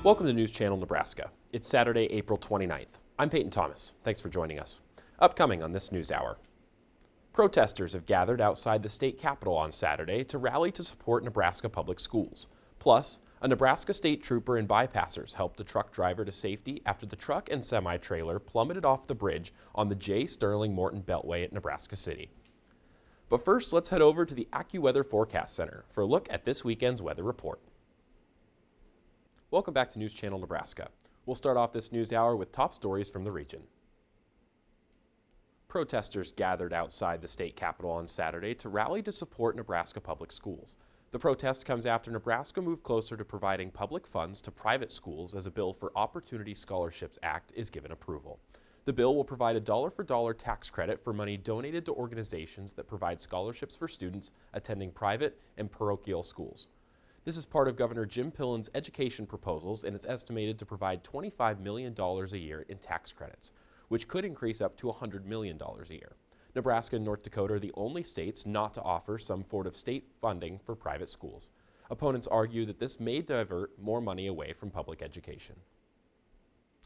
Welcome to News Channel Nebraska. It's Saturday, April 29th. I'm Peyton Thomas. Thanks for joining us. Upcoming on this news hour. Protesters have gathered outside the state capitol on Saturday to rally to support Nebraska public schools. Plus, a Nebraska state trooper and bypassers helped a truck driver to safety after the truck and semi-trailer plummeted off the bridge on the J. Sterling Morton Beltway at Nebraska City. But first, let's head over to the AccuWeather Forecast Center for a look at this weekend's weather report. Welcome back to News Channel Nebraska. We'll start off this news hour with top stories from the region. Protesters gathered outside the state capitol on Saturday to rally to support Nebraska public schools. The protest comes after Nebraska moved closer to providing public funds to private schools as a bill for Opportunity Scholarships Act is given approval. The bill will provide a dollar-for-dollar tax credit for money donated to organizations that provide scholarships for students attending private and parochial schools. This is part of Governor Jim Pillen's education proposals, and it's estimated to provide $25 million a year in tax credits, which could increase up to $100 million a year. Nebraska and North Dakota are the only states not to offer some sort of state funding for private schools. Opponents argue that this may divert more money away from public education.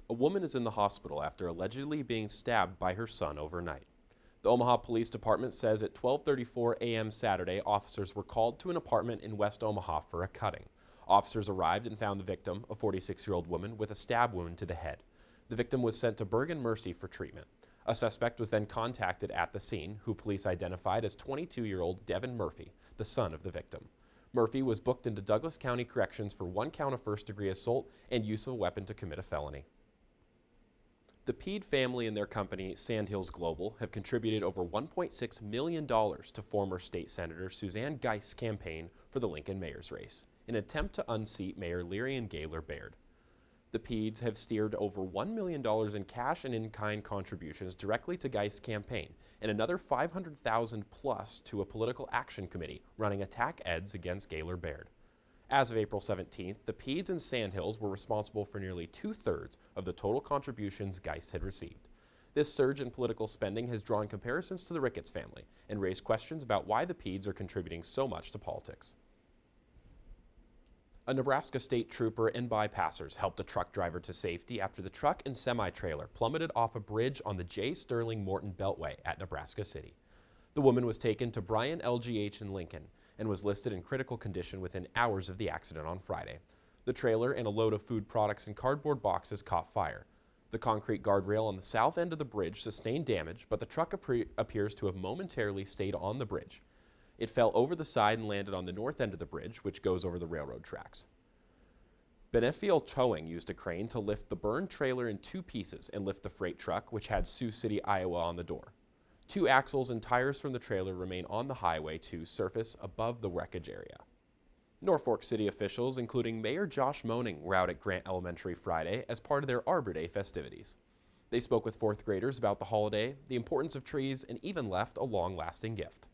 A woman is in the hospital after allegedly being stabbed by her son overnight. The Omaha Police Department says at 12:34 a.m. Saturday, officers were called to an apartment in West Omaha for a cutting. Officers arrived and found the victim, a 46-year-old woman, with a stab wound to the head. The victim was sent to Bergen Mercy for treatment. A suspect was then contacted at the scene, who police identified as 22-year-old Devin Murphy, the son of the victim. Murphy was booked into Douglas County Corrections for one count of first-degree assault and use of a weapon to commit a felony. The Pede family and their company, Sandhills Global, have contributed over $1.6 million to former state Senator Suzanne Geist's campaign for the Lincoln mayor's race, in an attempt to unseat Mayor Lyrian Gaylor Baird. The Pedes have steered over $1 million in cash and in-kind contributions directly to Geist's campaign, and another $500,000 plus to a political action committee running attack ads against Gaylor Baird. As of April 17th, the Pedes and Sandhills were responsible for nearly two-thirds of the total contributions Geist had received. This surge in political spending has drawn comparisons to the Ricketts family and raised questions about why the Pedes are contributing so much to politics. A Nebraska state trooper and bypassers helped a truck driver to safety after the truck and semi-trailer plummeted off a bridge on the J. Sterling Morton Beltway at Nebraska City. The woman was taken to Bryan LGH in Lincoln and was listed in critical condition within hours of the accident on Friday. The trailer and a load of food products and cardboard boxes caught fire. The concrete guardrail on the south end of the bridge sustained damage, but the truck appears to have momentarily stayed on the bridge. It fell over the side and landed on the north end of the bridge, which goes over the railroad tracks. Benefiel Towing used a crane to lift the burned trailer in two pieces and lift the freight truck, which had Sioux City, Iowa on the door. Two axles and tires from the trailer remain on the highway to surface above the wreckage area. Norfolk City officials, including Mayor Josh Moaning, were out at Grant Elementary Friday as part of their Arbor Day festivities. They spoke with fourth graders about the holiday, the importance of trees, and even left a long-lasting gift.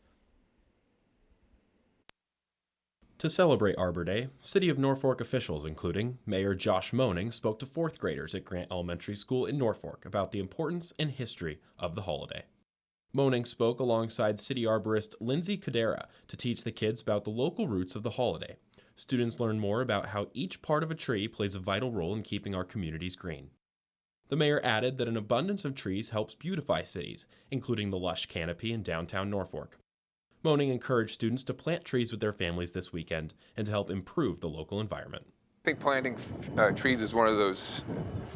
To celebrate Arbor Day, City of Norfolk officials, including Mayor Josh Moaning, spoke to fourth graders at Grant Elementary School in Norfolk about the importance and history of the holiday. Moaning spoke alongside city arborist Lindsay Cadera to teach the kids about the local roots of the holiday. Students learn more about how each part of a tree plays a vital role in keeping our communities green. The mayor added that an abundance of trees helps beautify cities, including the lush canopy in downtown Norfolk. Moaning encouraged students to plant trees with their families this weekend and to help improve the local environment. I think planting trees is one of those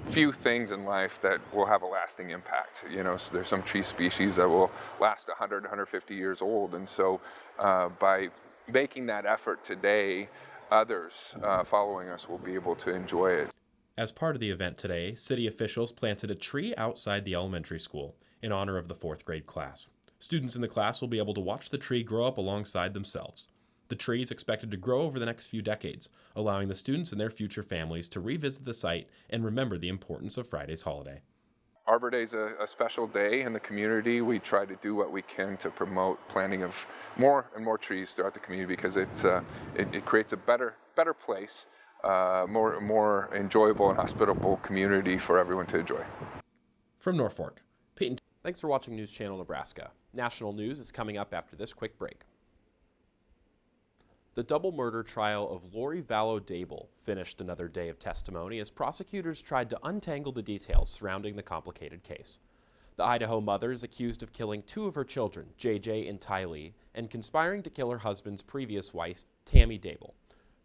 few things in life that will have a lasting impact. So there's some tree species that will last 100, 150 years old. And so by making that effort today, others following us will be able to enjoy it. As part of the event today, city officials planted a tree outside the elementary school in honor of the fourth grade class. Students in the class will be able to watch the tree grow up alongside themselves. The tree is expected to grow over the next few decades, allowing the students and their future families to revisit the site and remember the importance of Friday's holiday. Arbor Day is a special day in the community. We try to do what we can to promote planting of more and more trees throughout the community because it creates a better place, more enjoyable and hospitable community for everyone to enjoy. From Norfolk, Peyton. Thanks for watching News Channel Nebraska. National news is coming up after this quick break. The double murder trial of Lori Vallow Dable finished another day of testimony as prosecutors tried to untangle the details surrounding the complicated case. The Idaho mother is accused of killing two of her children, JJ and Tylee, and conspiring to kill her husband's previous wife, Tammy Dable.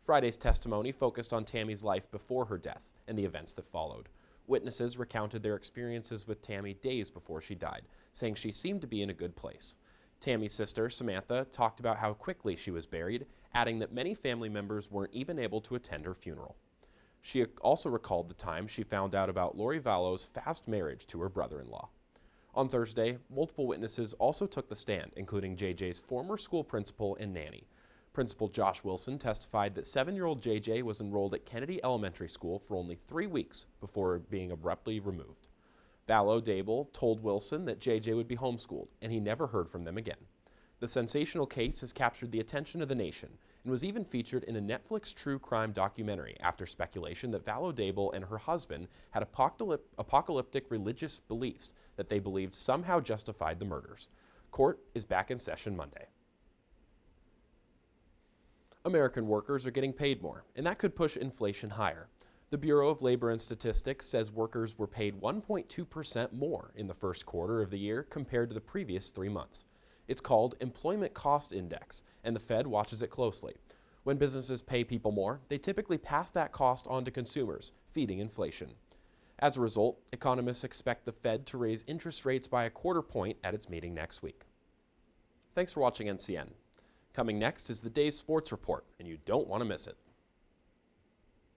Friday's testimony focused on Tammy's life before her death and the events that followed. Witnesses recounted their experiences with Tammy days before she died, saying she seemed to be in a good place. Tammy's sister, Samantha, talked about how quickly she was buried, adding that many family members weren't even able to attend her funeral. She also recalled the time she found out about Lori Vallow's fast marriage to her brother-in-law. On Thursday, multiple witnesses also took the stand, including JJ's former school principal and nanny. Principal Josh Wilson testified that 7-year-old JJ was enrolled at Kennedy Elementary School for only 3 weeks before being abruptly removed. Vallow Dable told Wilson that JJ would be homeschooled, and he never heard from them again. The sensational case has captured the attention of the nation and was even featured in a Netflix true crime documentary after speculation that Vallow Dable and her husband had apocalyptic religious beliefs that they believed somehow justified the murders. Court is back in session Monday. American workers are getting paid more, and that could push inflation higher. The Bureau of Labor and Statistics says workers were paid 1.2% more in the first quarter of the year compared to the previous 3 months. It's called Employment Cost Index, and the Fed watches it closely. When businesses pay people more, they typically pass that cost on to consumers, feeding inflation. As a result, economists expect the Fed to raise interest rates by 1/4 point at its meeting next week. Thanks for watching NCN. Coming next is the day's sports report, and you don't want to miss it.